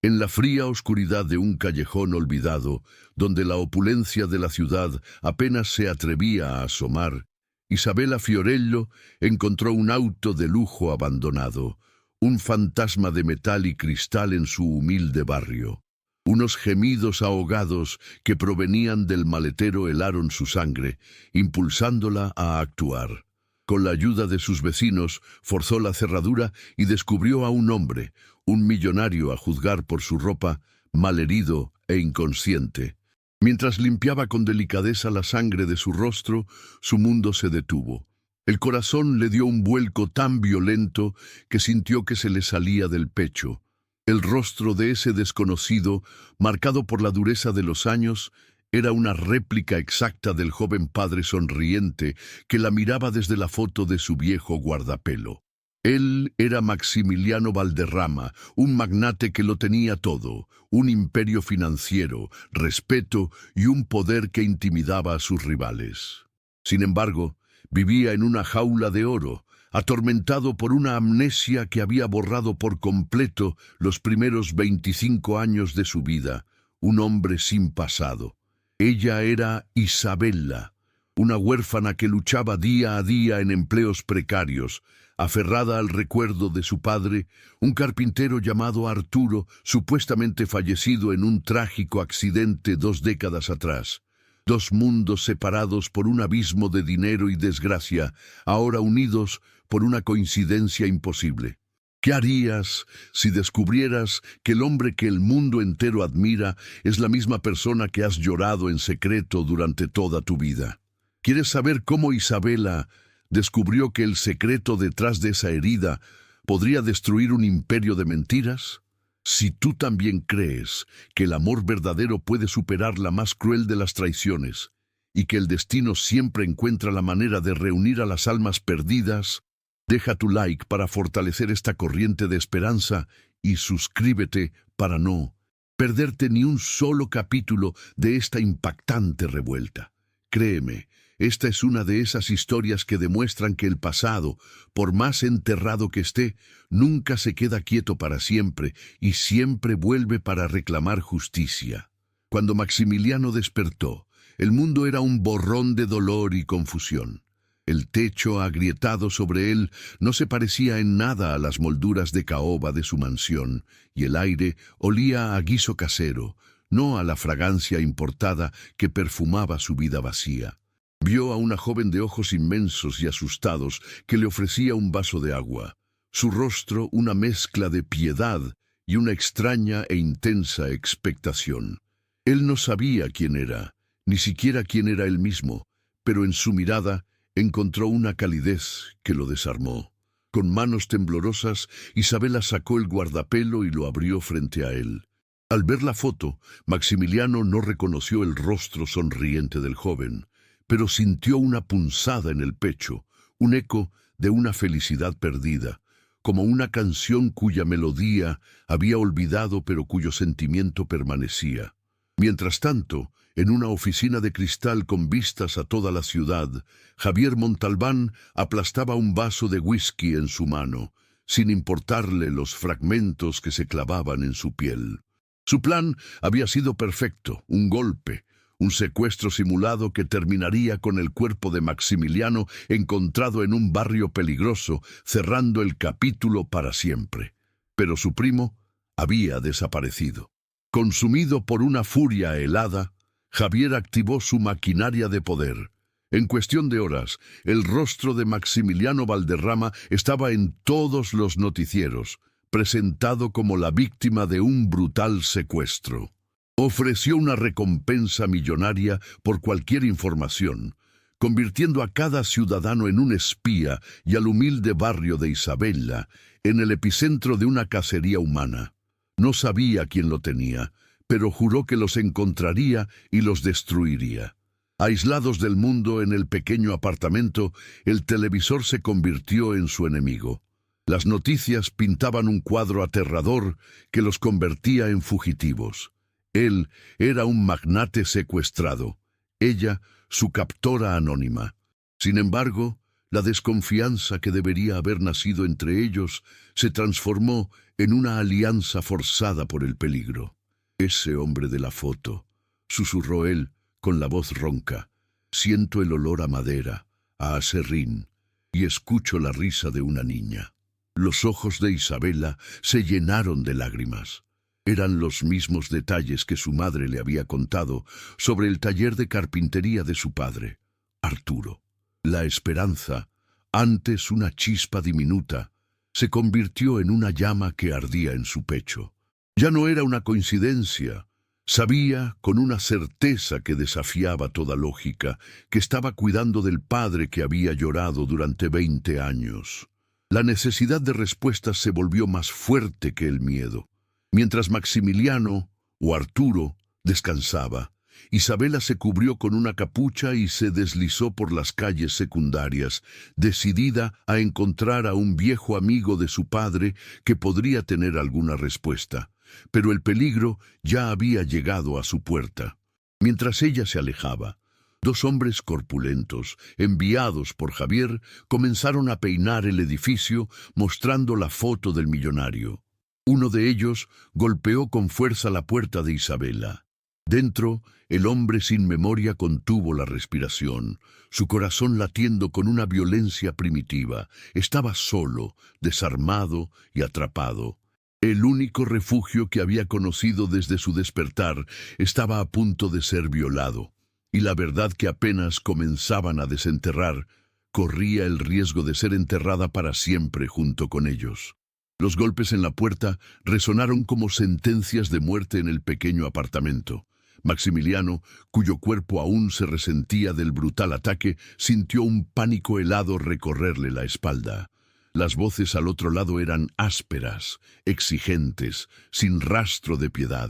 En la fría oscuridad de un callejón olvidado, donde la opulencia de la ciudad apenas se atrevía a asomar, Isabella Fiorello encontró un auto de lujo abandonado, un fantasma de metal y cristal en su humilde barrio. Unos gemidos ahogados que provenían del maletero helaron su sangre, impulsándola a actuar. Con la ayuda de sus vecinos, forzó la cerradura y descubrió a un hombre, un millonario a juzgar por su ropa, malherido e inconsciente. Mientras limpiaba con delicadeza la sangre de su rostro, su mundo se detuvo. El corazón le dio un vuelco tan violento que sintió que se le salía del pecho. El rostro de ese desconocido, marcado por la dureza de los años, era una réplica exacta del joven padre sonriente que la miraba desde la foto de su viejo guardapelo. Él era Maximiliano Valderrama, un magnate que lo tenía todo, un imperio financiero, respeto y un poder que intimidaba a sus rivales. Sin embargo, vivía en una jaula de oro, atormentado por una amnesia que había borrado por completo los primeros 25 años de su vida, un hombre sin pasado. Ella era Isabella, una huérfana que luchaba día a día en empleos precarios, aferrada al recuerdo de su padre, un carpintero llamado Arturo, supuestamente fallecido en un trágico accidente 2 décadas atrás. Dos mundos separados por un abismo de dinero y desgracia, ahora unidos por una coincidencia imposible. ¿Qué harías si descubrieras que el hombre que el mundo entero admira es la misma persona que has llorado en secreto durante toda tu vida? ¿Quieres saber cómo Isabella descubrió que el secreto detrás de esa herida podría destruir un imperio de mentiras? Si tú también crees que el amor verdadero puede superar la más cruel de las traiciones y que el destino siempre encuentra la manera de reunir a las almas perdidas, deja tu like para fortalecer esta corriente de esperanza y suscríbete para no perderte ni un solo capítulo de esta impactante revuelta. Créeme, esta es una de esas historias que demuestran que el pasado, por más enterrado que esté, nunca se queda quieto para siempre y siempre vuelve para reclamar justicia. Cuando Maximiliano despertó, el mundo era un borrón de dolor y confusión. El techo agrietado sobre él no se parecía en nada a las molduras de caoba de su mansión, y el aire olía a guiso casero, no a la fragancia importada que perfumaba su vida vacía. Vio a una joven de ojos inmensos y asustados que le ofrecía un vaso de agua. Su rostro una mezcla de piedad y una extraña e intensa expectación. Él no sabía quién era, ni siquiera quién era él mismo, pero en su mirada encontró una calidez que lo desarmó. Con manos temblorosas, Isabella sacó el guardapelo y lo abrió frente a él. Al ver la foto, Maximiliano no reconoció el rostro sonriente del joven, pero sintió una punzada en el pecho, un eco de una felicidad perdida, como una canción cuya melodía había olvidado pero cuyo sentimiento permanecía. Mientras tanto, en una oficina de cristal con vistas a toda la ciudad, Javier Montalbán aplastaba un vaso de whisky en su mano, sin importarle los fragmentos que se clavaban en su piel. Su plan había sido perfecto, un golpe, un secuestro simulado que terminaría con el cuerpo de Maximiliano encontrado en un barrio peligroso, cerrando el capítulo para siempre. Pero su primo había desaparecido. Consumido por una furia helada, Javier activó su maquinaria de poder. En cuestión de horas, el rostro de Maximiliano Valderrama estaba en todos los noticieros, presentado como la víctima de un brutal secuestro. Ofreció una recompensa millonaria por cualquier información, convirtiendo a cada ciudadano en un espía y al humilde barrio de Isabella en el epicentro de una cacería humana. No sabía quién lo tenía, pero juró que los encontraría y los destruiría. Aislados del mundo en el pequeño apartamento, el televisor se convirtió en su enemigo. Las noticias pintaban un cuadro aterrador que los convertía en fugitivos. Él era un magnate secuestrado, ella su captora anónima. Sin embargo, la desconfianza que debería haber nacido entre ellos se transformó en una alianza forzada por el peligro. «Ese hombre de la foto», susurró él con la voz ronca. «Siento el olor a madera, a aserrín, y escucho la risa de una niña». Los ojos de Isabela se llenaron de lágrimas. Eran los mismos detalles que su madre le había contado sobre el taller de carpintería de su padre, Arturo. La esperanza, antes una chispa diminuta, se convirtió en una llama que ardía en su pecho. Ya no era una coincidencia. Sabía, con una certeza que desafiaba toda lógica, que estaba cuidando del padre que había llorado durante 20 años. La necesidad de respuestas se volvió más fuerte que el miedo. Mientras Maximiliano, o Arturo, descansaba, Isabela se cubrió con una capucha y se deslizó por las calles secundarias, decidida a encontrar a un viejo amigo de su padre que podría tener alguna respuesta. Pero el peligro ya había llegado a su puerta. Mientras ella se alejaba, 2 hombres corpulentos, enviados por Javier, comenzaron a peinar el edificio mostrando la foto del millonario. Uno de ellos golpeó con fuerza la puerta de Isabela. Dentro, el hombre sin memoria contuvo la respiración, su corazón latiendo con una violencia primitiva. Estaba solo, desarmado y atrapado. El único refugio que había conocido desde su despertar estaba a punto de ser violado, y la verdad que apenas comenzaban a desenterrar corría el riesgo de ser enterrada para siempre junto con ellos. Los golpes en la puerta resonaron como sentencias de muerte en el pequeño apartamento. Maximiliano, cuyo cuerpo aún se resentía del brutal ataque, sintió un pánico helado recorrerle la espalda. Las voces al otro lado eran ásperas, exigentes, sin rastro de piedad.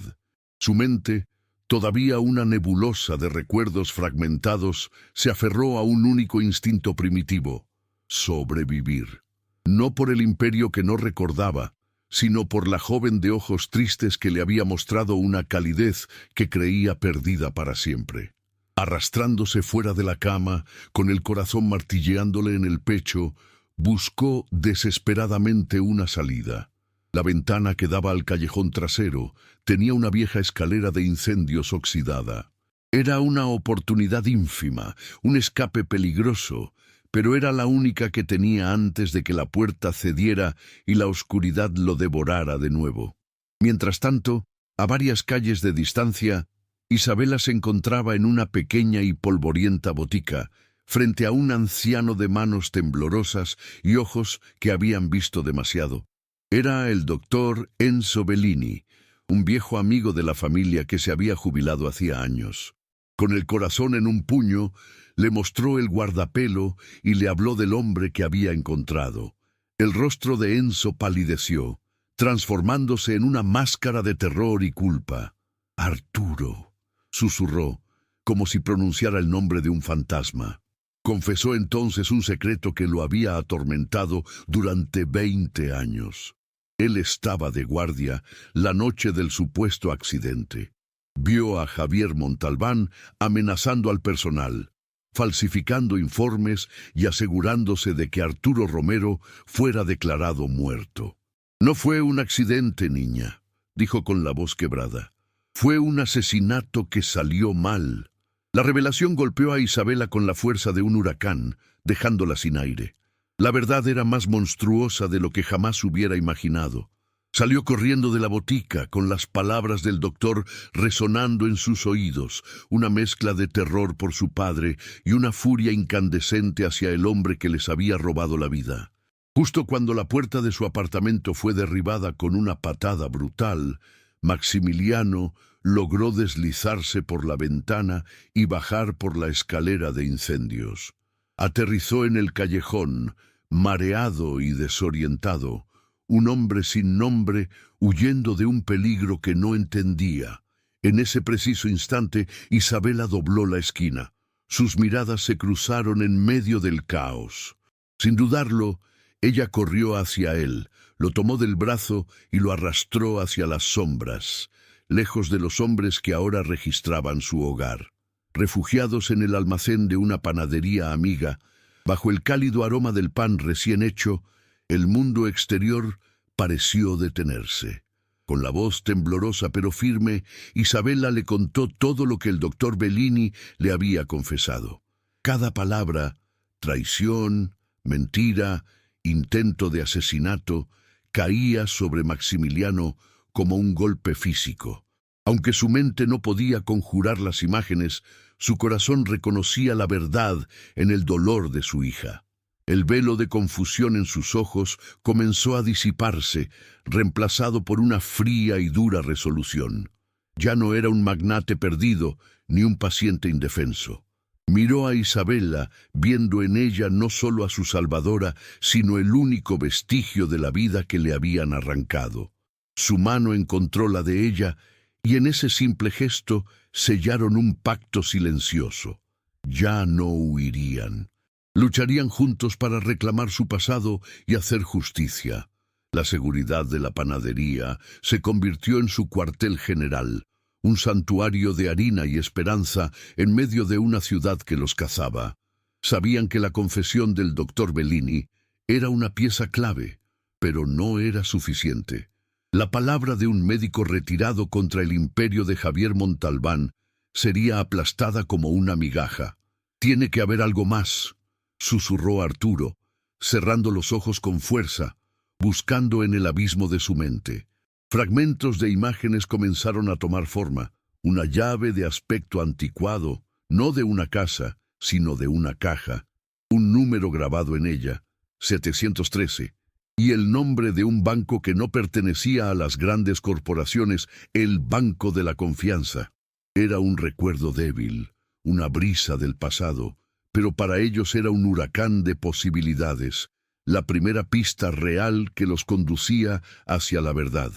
Su mente, todavía una nebulosa de recuerdos fragmentados, se aferró a un único instinto primitivo: sobrevivir. No por el imperio que no recordaba, sino por la joven de ojos tristes que le había mostrado una calidez que creía perdida para siempre. Arrastrándose fuera de la cama, con el corazón martilleándole en el pecho, buscó desesperadamente una salida. La ventana que daba al callejón trasero tenía una vieja escalera de incendios oxidada. Era una oportunidad ínfima, un escape peligroso, pero era la única que tenía antes de que la puerta cediera y la oscuridad lo devorara de nuevo. Mientras tanto, a varias calles de distancia, Isabela se encontraba en una pequeña y polvorienta botica, frente a un anciano de manos temblorosas y ojos que habían visto demasiado. Era el doctor Enzo Bellini, un viejo amigo de la familia que se había jubilado hacía años. Con el corazón en un puño, le mostró el guardapelo y le habló del hombre que había encontrado. El rostro de Enzo palideció, transformándose en una máscara de terror y culpa. «Arturo», susurró, como si pronunciara el nombre de un fantasma. Confesó entonces un secreto que lo había atormentado durante 20 años. Él estaba de guardia la noche del supuesto accidente. Vio a Javier Montalbán amenazando al personal, falsificando informes y asegurándose de que Arturo Romero fuera declarado muerto. «No fue un accidente, niña», dijo con la voz quebrada. «Fue un asesinato que salió mal». La revelación golpeó a Isabela con la fuerza de un huracán, dejándola sin aire. La verdad era más monstruosa de lo que jamás hubiera imaginado. Salió corriendo de la botica, con las palabras del doctor resonando en sus oídos, una mezcla de terror por su padre y una furia incandescente hacia el hombre que les había robado la vida. Justo cuando la puerta de su apartamento fue derribada con una patada brutal, Maximiliano logró deslizarse por la ventana y bajar por la escalera de incendios. Aterrizó en el callejón, mareado y desorientado, un hombre sin nombre huyendo de un peligro que no entendía. En ese preciso instante, Isabela dobló la esquina. Sus miradas se cruzaron en medio del caos. Sin dudarlo, ella corrió hacia él, lo tomó del brazo y lo arrastró hacia las sombras, lejos de los hombres que ahora registraban su hogar. Refugiados en el almacén de una panadería amiga, bajo el cálido aroma del pan recién hecho, el mundo exterior pareció detenerse. Con la voz temblorosa pero firme, Isabella le contó todo lo que el doctor Bellini le había confesado. Cada palabra, traición, mentira, intento de asesinato, caía sobre Maximiliano como un golpe físico. Aunque su mente no podía conjurar las imágenes, su corazón reconocía la verdad en el dolor de su hija. El velo de confusión en sus ojos comenzó a disiparse, reemplazado por una fría y dura resolución. Ya no era un magnate perdido, ni un paciente indefenso. Miró a Isabella, viendo en ella no solo a su salvadora, sino el único vestigio de la vida que le habían arrancado. Su mano encontró la de ella, y en ese simple gesto sellaron un pacto silencioso. Ya no huirían. Lucharían juntos para reclamar su pasado y hacer justicia. La seguridad de la panadería se convirtió en su cuartel general, un santuario de harina y esperanza en medio de una ciudad que los cazaba. Sabían que la confesión del doctor Bellini era una pieza clave, pero no era suficiente. La palabra de un médico retirado contra el imperio de Javier Montalbán sería aplastada como una migaja. «Tiene que haber algo más», susurró Arturo, cerrando los ojos con fuerza, buscando en el abismo de su mente. Fragmentos de imágenes comenzaron a tomar forma, una llave de aspecto anticuado, no de una casa, sino de una caja, un número grabado en ella, 713, y el nombre de un banco que no pertenecía a las grandes corporaciones, el Banco de la Confianza. Era un recuerdo débil, una brisa del pasado, pero para ellos era un huracán de posibilidades, la primera pista real que los conducía hacia la verdad.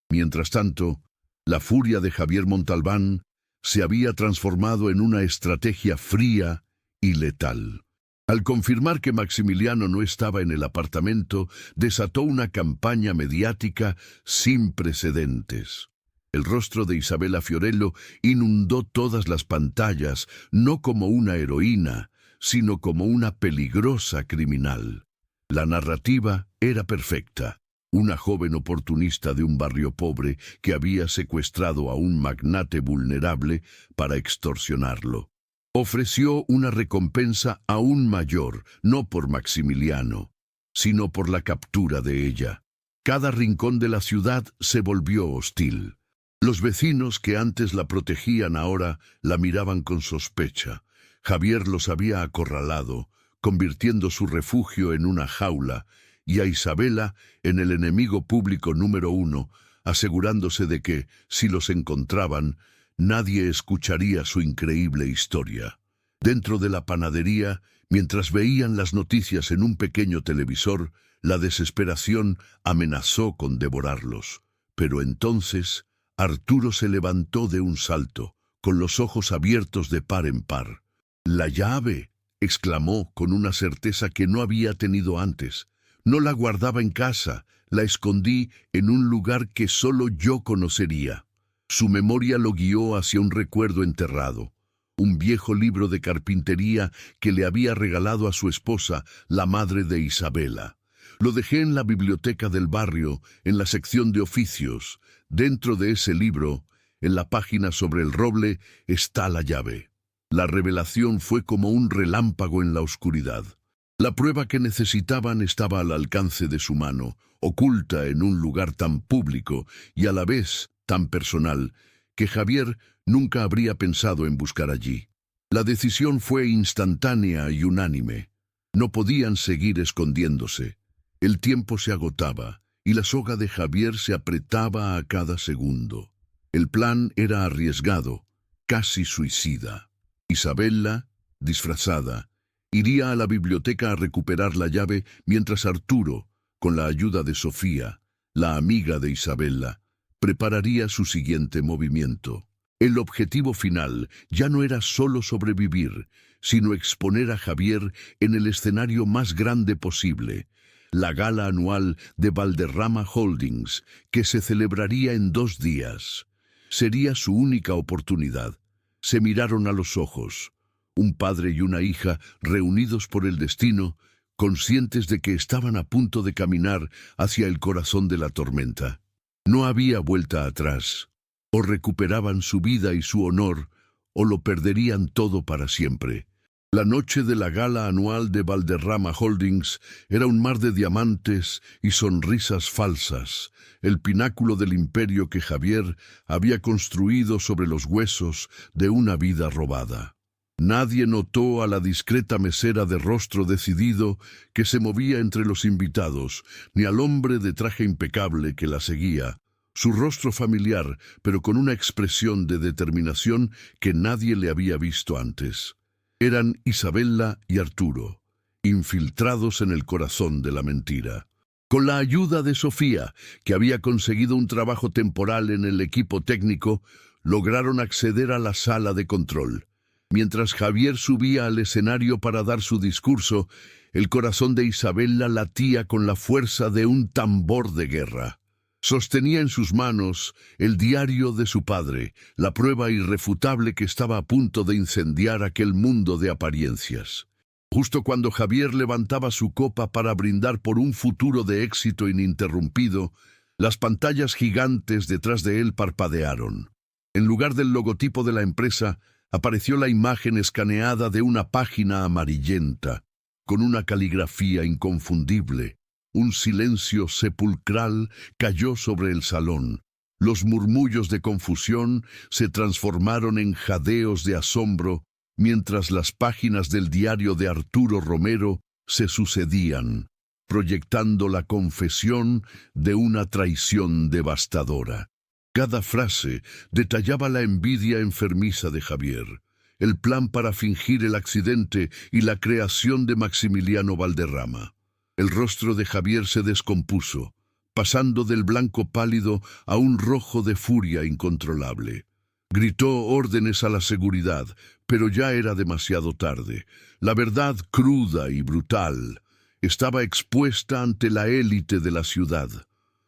Mientras tanto, la furia de Javier Montalbán se había transformado en una estrategia fría y letal. Al confirmar que Maximiliano no estaba en el apartamento, desató una campaña mediática sin precedentes. El rostro de Isabella Fiorello inundó todas las pantallas, no como una heroína, sino como una peligrosa criminal. La narrativa era perfecta. Una joven oportunista de un barrio pobre que había secuestrado a un magnate vulnerable para extorsionarlo. Ofreció una recompensa aún mayor, no por Maximiliano, sino por la captura de ella. Cada rincón de la ciudad se volvió hostil. Los vecinos que antes la protegían ahora la miraban con sospecha. Javier los había acorralado, convirtiendo su refugio en una jaula, y a Isabella en el enemigo público número 1, asegurándose de que, si los encontraban, nadie escucharía su increíble historia. Dentro de la panadería, mientras veían las noticias en un pequeño televisor, la desesperación amenazó con devorarlos. Pero entonces, Arturo se levantó de un salto, con los ojos abiertos de par en par. «¡La llave!», exclamó con una certeza que no había tenido antes. «No la guardaba en casa, la escondí en un lugar que solo yo conocería». Su memoria lo guió hacia un recuerdo enterrado, un viejo libro de carpintería que le había regalado a su esposa, la madre de Isabella. «Lo dejé en la biblioteca del barrio, en la sección de oficios. Dentro de ese libro, en la página sobre el roble, está la llave». La revelación fue como un relámpago en la oscuridad. La prueba que necesitaban estaba al alcance de su mano, oculta en un lugar tan público y a la vez tan personal, que Javier nunca habría pensado en buscar allí. La decisión fue instantánea y unánime. No podían seguir escondiéndose. El tiempo se agotaba y la soga de Javier se apretaba a cada segundo. El plan era arriesgado, casi suicida. Isabella, disfrazada, iría a la biblioteca a recuperar la llave mientras Arturo, con la ayuda de Sofía, la amiga de Isabella, prepararía su siguiente movimiento. El objetivo final ya no era solo sobrevivir, sino exponer a Javier en el escenario más grande posible, la gala anual de Valderrama Holdings, que se celebraría en 2 días. Sería su única oportunidad. Se miraron a los ojos, un padre y una hija reunidos por el destino, conscientes de que estaban a punto de caminar hacia el corazón de la tormenta. No había vuelta atrás. O recuperaban su vida y su honor, o lo perderían todo para siempre. La noche de la gala anual de Valderrama Holdings era un mar de diamantes y sonrisas falsas, el pináculo del imperio que Javier había construido sobre los huesos de una vida robada. Nadie notó a la discreta mesera de rostro decidido que se movía entre los invitados, ni al hombre de traje impecable que la seguía. Su rostro familiar, pero con una expresión de determinación que nadie le había visto antes. Eran Isabella y Arturo, infiltrados en el corazón de la mentira. Con la ayuda de Sofía, que había conseguido un trabajo temporal en el equipo técnico, lograron acceder a la sala de control. Mientras Javier subía al escenario para dar su discurso, el corazón de Isabella latía con la fuerza de un tambor de guerra. Sostenía en sus manos el diario de su padre, la prueba irrefutable que estaba a punto de incendiar aquel mundo de apariencias. Justo cuando Javier levantaba su copa para brindar por un futuro de éxito ininterrumpido, las pantallas gigantes detrás de él parpadearon. En lugar del logotipo de la empresa, apareció la imagen escaneada de una página amarillenta, con una caligrafía inconfundible. Un silencio sepulcral cayó sobre el salón. Los murmullos de confusión se transformaron en jadeos de asombro, mientras las páginas del diario de Arturo Romero se sucedían, proyectando la confesión de una traición devastadora. Cada frase detallaba la envidia enfermiza de Javier, el plan para fingir el accidente y la creación de Maximiliano Valderrama. El rostro de Javier se descompuso, pasando del blanco pálido a un rojo de furia incontrolable. Gritó órdenes a la seguridad, pero ya era demasiado tarde. La verdad cruda y brutal estaba expuesta ante la élite de la ciudad.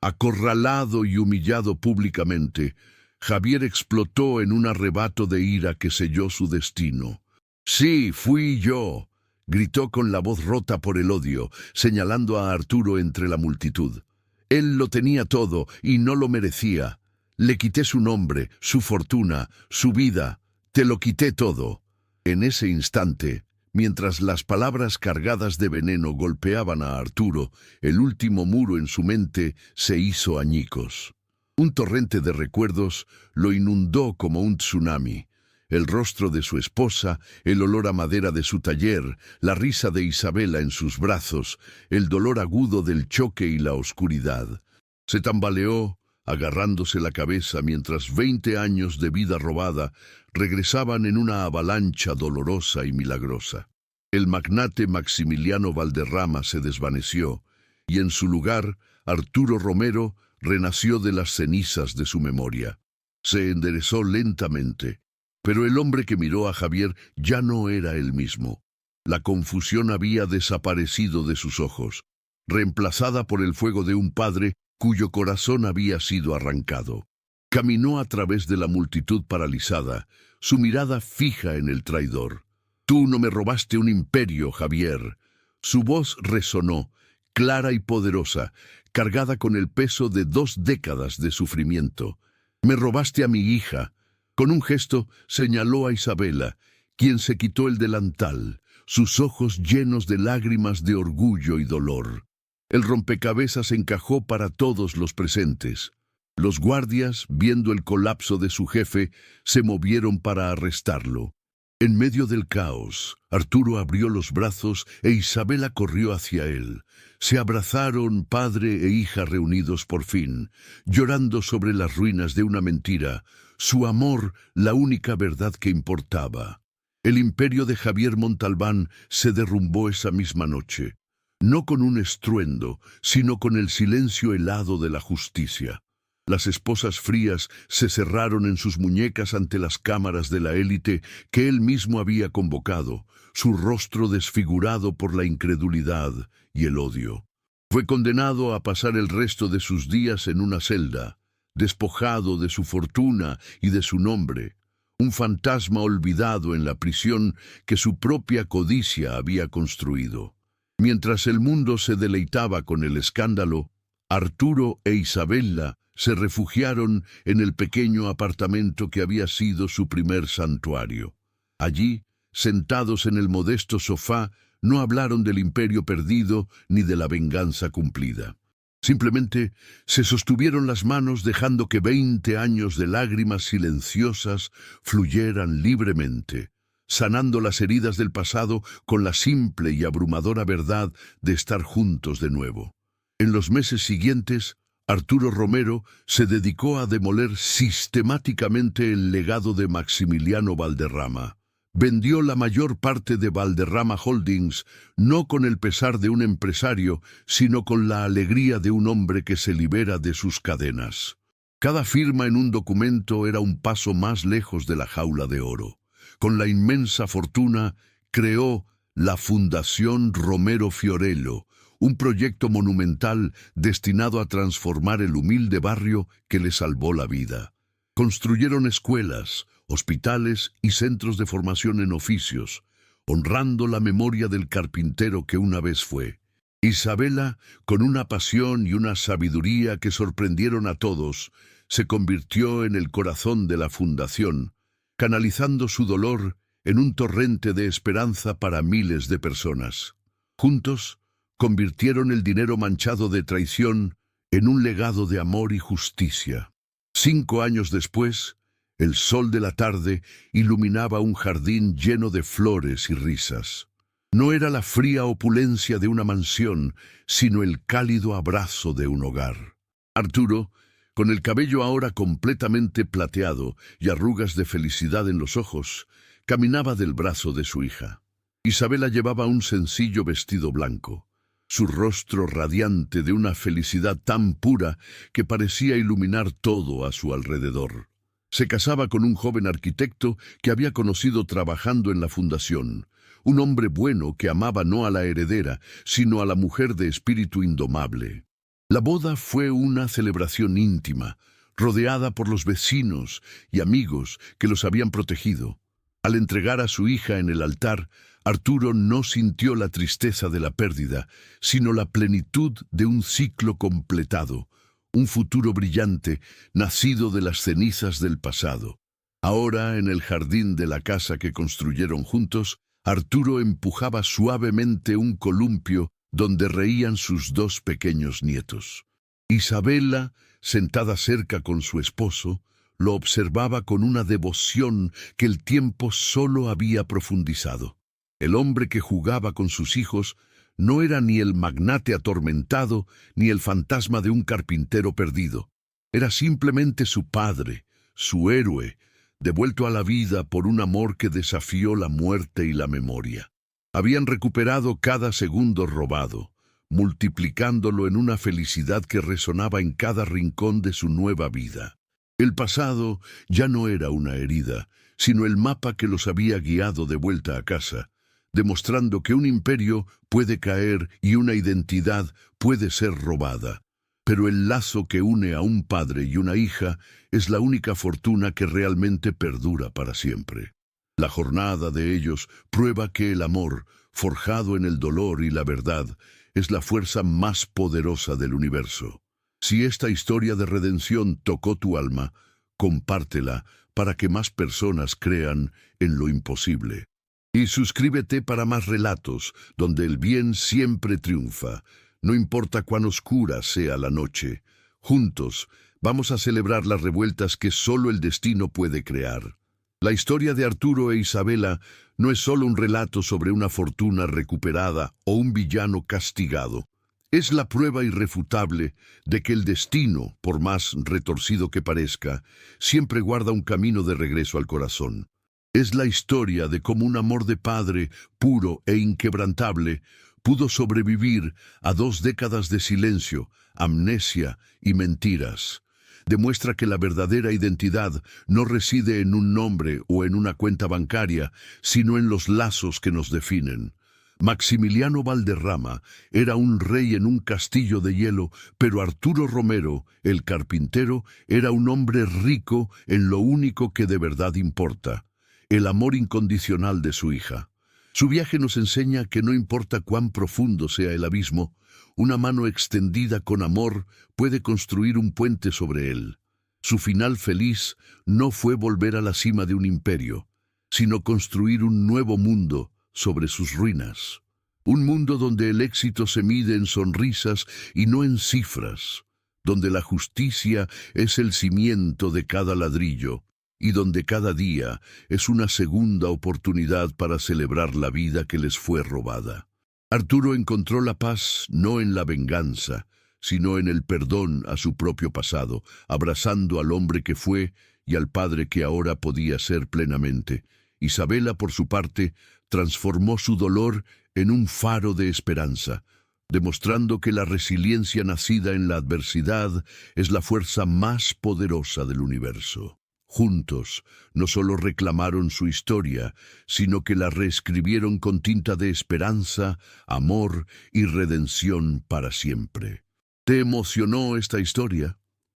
Acorralado y humillado públicamente, Javier explotó en un arrebato de ira que selló su destino. «Sí, fui yo», gritó con la voz rota por el odio, señalando a Arturo entre la multitud. Él lo tenía todo y no lo merecía. Le quité su nombre, su fortuna, su vida. Te lo quité todo. En ese instante, mientras las palabras cargadas de veneno golpeaban a Arturo, el último muro en su mente se hizo añicos. Un torrente de recuerdos lo inundó como un tsunami. El rostro de su esposa, el olor a madera de su taller, la risa de Isabella en sus brazos, el dolor agudo del choque y la oscuridad. Se tambaleó, agarrándose la cabeza mientras 20 años de vida robada regresaban en una avalancha dolorosa y milagrosa. El magnate Maximiliano Valderrama se desvaneció, y en su lugar, Arturo Romero renació de las cenizas de su memoria. Se enderezó lentamente. Pero el hombre que miró a Javier ya no era el mismo. La confusión había desaparecido de sus ojos, reemplazada por el fuego de un padre cuyo corazón había sido arrancado. Caminó a través de la multitud paralizada, su mirada fija en el traidor. «Tú no me robaste un imperio, Javier». Su voz resonó, clara y poderosa, cargada con el peso de 2 décadas de sufrimiento. «Me robaste a mi hija». Con un gesto señaló a Isabella, quien se quitó el delantal, sus ojos llenos de lágrimas de orgullo y dolor. El rompecabezas encajó para todos los presentes. Los guardias, viendo el colapso de su jefe, se movieron para arrestarlo. En medio del caos, Arturo abrió los brazos e Isabella corrió hacia él. Se abrazaron padre e hija reunidos por fin, llorando sobre las ruinas de una mentira, su amor la única verdad que importaba. El imperio de Javier Montalbán se derrumbó esa misma noche, no con un estruendo, sino con el silencio helado de la justicia. Las esposas frías se cerraron en sus muñecas ante las cámaras de la élite que él mismo había convocado, su rostro desfigurado por la incredulidad y el odio. Fue condenado a pasar el resto de sus días en una celda, despojado de su fortuna y de su nombre, un fantasma olvidado en la prisión que su propia codicia había construido. Mientras el mundo se deleitaba con el escándalo, Arturo e Isabella se refugiaron en el pequeño apartamento que había sido su primer santuario. Allí, sentados en el modesto sofá, no hablaron del imperio perdido ni de la venganza cumplida. Simplemente se sostuvieron las manos dejando que 20 años de lágrimas silenciosas fluyeran libremente, sanando las heridas del pasado con la simple y abrumadora verdad de estar juntos de nuevo. En los meses siguientes, Arturo Romero se dedicó a demoler sistemáticamente el legado de Maximiliano Valderrama. Vendió la mayor parte de Valderrama Holdings, no con el pesar de un empresario, sino con la alegría de un hombre que se libera de sus cadenas. Cada firma en un documento era un paso más lejos de la jaula de oro. Con la inmensa fortuna, creó la Fundación Romero Fiorello, un proyecto monumental destinado a transformar el humilde barrio que le salvó la vida. Construyeron escuelas, hospitales y centros de formación en oficios, honrando la memoria del carpintero que una vez fue. Isabella, con una pasión y una sabiduría que sorprendieron a todos, se convirtió en el corazón de la fundación, canalizando su dolor en un torrente de esperanza para miles de personas. Juntos, convirtieron el dinero manchado de traición en un legado de amor y justicia. 5 años después, el sol de la tarde iluminaba un jardín lleno de flores y risas. No era la fría opulencia de una mansión, sino el cálido abrazo de un hogar. Arturo, con el cabello ahora completamente plateado y arrugas de felicidad en los ojos, caminaba del brazo de su hija. Isabella llevaba un sencillo vestido blanco, su rostro radiante de una felicidad tan pura que parecía iluminar todo a su alrededor. Se casaba con un joven arquitecto que había conocido trabajando en la fundación, un hombre bueno que amaba no a la heredera, sino a la mujer de espíritu indomable. La boda fue una celebración íntima, rodeada por los vecinos y amigos que los habían protegido. Al entregar a su hija en el altar, Arturo no sintió la tristeza de la pérdida, sino la plenitud de un ciclo completado, un futuro brillante, nacido de las cenizas del pasado. Ahora, en el jardín de la casa que construyeron juntos, Arturo empujaba suavemente un columpio donde reían sus 2 pequeños nietos. Isabella, sentada cerca con su esposo, lo observaba con una devoción que el tiempo solo había profundizado. El hombre que jugaba con sus hijos no era ni el magnate atormentado ni el fantasma de un carpintero perdido. Era simplemente su padre, su héroe, devuelto a la vida por un amor que desafió la muerte y la memoria. Habían recuperado cada segundo robado, multiplicándolo en una felicidad que resonaba en cada rincón de su nueva vida. El pasado ya no era una herida, sino el mapa que los había guiado de vuelta a casa, demostrando que un imperio puede caer y una identidad puede ser robada. Pero el lazo que une a un padre y una hija es la única fortuna que realmente perdura para siempre. La jornada de ellos prueba que el amor, forjado en el dolor y la verdad, es la fuerza más poderosa del universo. Si esta historia de redención tocó tu alma, compártela para que más personas crean en lo imposible. Y suscríbete para más relatos donde el bien siempre triunfa, no importa cuán oscura sea la noche. Juntos vamos a celebrar las revueltas que solo el destino puede crear. La historia de Arturo e Isabella no es solo un relato sobre una fortuna recuperada o un villano castigado. Es la prueba irrefutable de que el destino, por más retorcido que parezca, siempre guarda un camino de regreso al corazón. Es la historia de cómo un amor de padre, puro e inquebrantable, pudo sobrevivir a 2 décadas de silencio, amnesia y mentiras. Demuestra que la verdadera identidad no reside en un nombre o en una cuenta bancaria, sino en los lazos que nos definen. Maximiliano Valderrama era un rey en un castillo de hielo, pero Arturo Romero, el carpintero, era un hombre rico en lo único que de verdad importa: el amor incondicional de su hija. Su viaje nos enseña que no importa cuán profundo sea el abismo, una mano extendida con amor puede construir un puente sobre él. Su final feliz no fue volver a la cima de un imperio, sino construir un nuevo mundo sobre sus ruinas. Un mundo donde el éxito se mide en sonrisas y no en cifras, donde la justicia es el cimiento de cada ladrillo y donde cada día es una segunda oportunidad para celebrar la vida que les fue robada. Arturo encontró la paz no en la venganza, sino en el perdón a su propio pasado, abrazando al hombre que fue y al padre que ahora podía ser plenamente. Isabela, por su parte, transformó su dolor en un faro de esperanza, demostrando que la resiliencia nacida en la adversidad es la fuerza más poderosa del universo. Juntos, no solo reclamaron su historia, sino que la reescribieron con tinta de esperanza, amor y redención para siempre. ¿Te emocionó esta historia?